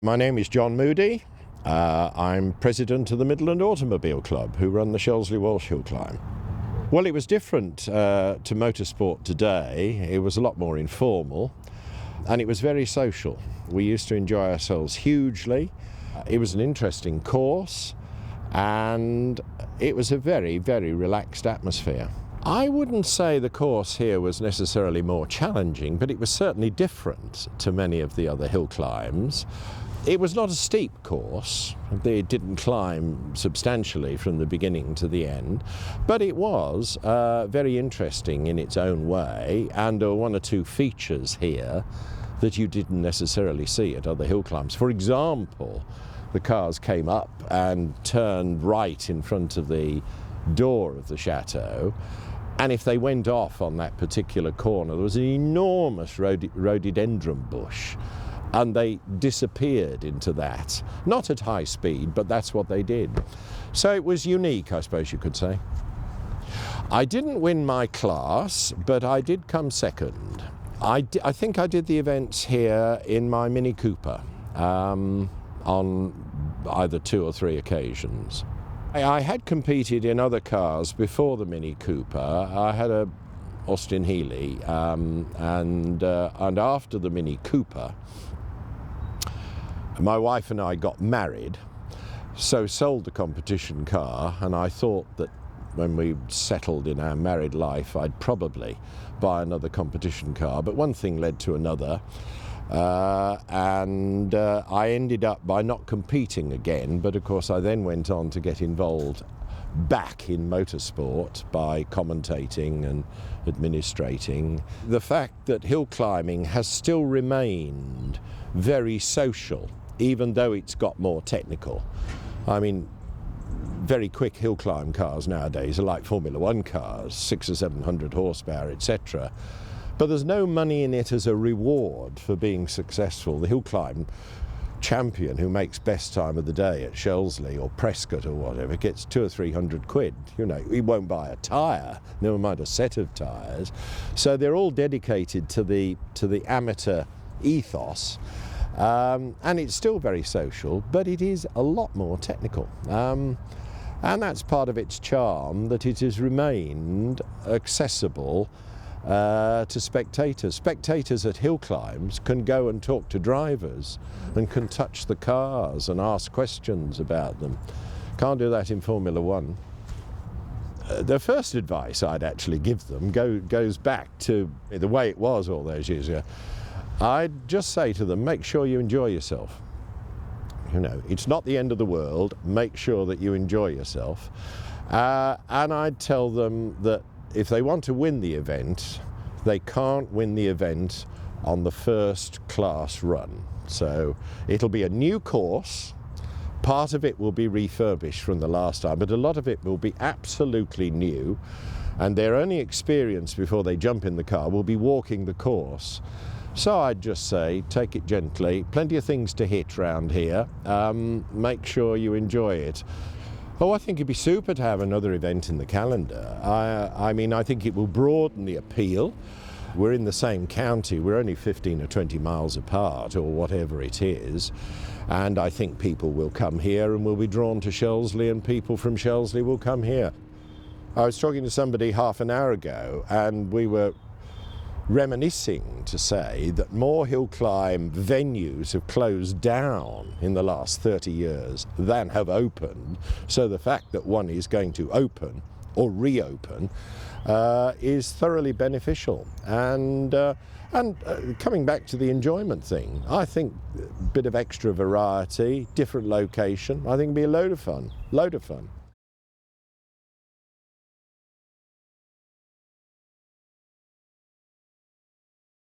My name is John Moody. I'm president of the Midland Automobile Club, who run the Shelsley Walsh Hill Climb. Well, it was different to motorsport today. It was a lot more informal, and it was very social. We used to enjoy ourselves hugely. It was an interesting course, and it was a very, very relaxed atmosphere. I wouldn't say the course here was necessarily more challenging, but it was certainly different to many of the other hill climbs. It was not a steep course. They didn't climb substantially from the beginning to the end, but it was very interesting in its own way, and there were one or two features here that you didn't necessarily see at other hill climbs. For example, the cars came up and turned right in front of the door of the chateau, and if they went off on that particular corner, there was an enormous rhododendron bush, and they disappeared into that. Not at high speed, but that's what they did. So it was unique, I suppose you could say. I didn't win my class, but I did come second. I think I did the events here in my Mini Cooper on either 2 or 3 occasions. I had competed in other cars before the Mini Cooper. I had a Austin Healey, and after the Mini Cooper, my wife and I got married, so sold the competition car, and I thought that when we settled in our married life, I'd probably buy another competition car. But one thing led to another, and I ended up by not competing again. But of course, I then went on to get involved back in motorsport by commentating and administrating. The fact that hill climbing has still remained very social, even though it's got more technical. I mean, very quick hill climb cars nowadays are like Formula 1 cars, 600 or 700 horsepower, etc. But there's no money in it as a reward for being successful. The hill climb champion who makes best time of the day at Shelsley or Prescott or whatever gets 200 or 300 quid. You know, he won't buy a tyre, never mind a set of tyres. So they're all dedicated to the amateur ethos. And it's still very social, but it is a lot more technical. And that's part of its charm, that it has remained accessible to spectators. Spectators at hill climbs can go and talk to drivers and can touch the cars and ask questions about them. Can't do that in Formula 1. The first advice I'd actually give them goes back to the way it was all those years ago. I'd just say to them, make sure you enjoy yourself. You know, it's not the end of the world. Make sure that you enjoy yourself. And I'd tell them that if they want to win the event, they can't win the event on the first class run. So it'll be a new course. Part of it will be refurbished from the last time, but a lot of it will be absolutely new. And their only experience before they jump in the car will be walking the course. So I'd just say, take it gently, plenty of things to hit round here, make sure you enjoy it. Oh, I think it'd be super to have another event in the calendar. I mean, I think it will broaden the appeal. We're in the same county, we're only 15 or 20 miles apart, or whatever it is, and I think people will come here and will be drawn to Shelsley, and people from Shelsley will come here. I was talking to somebody half an hour ago, and we were reminiscing to say that more hill climb venues have closed down in the last 30 years than have opened. So the fact that one is going to open or reopen is thoroughly beneficial. And coming back to the enjoyment thing, I think a bit of extra variety, different location, I think it'd be a load of fun.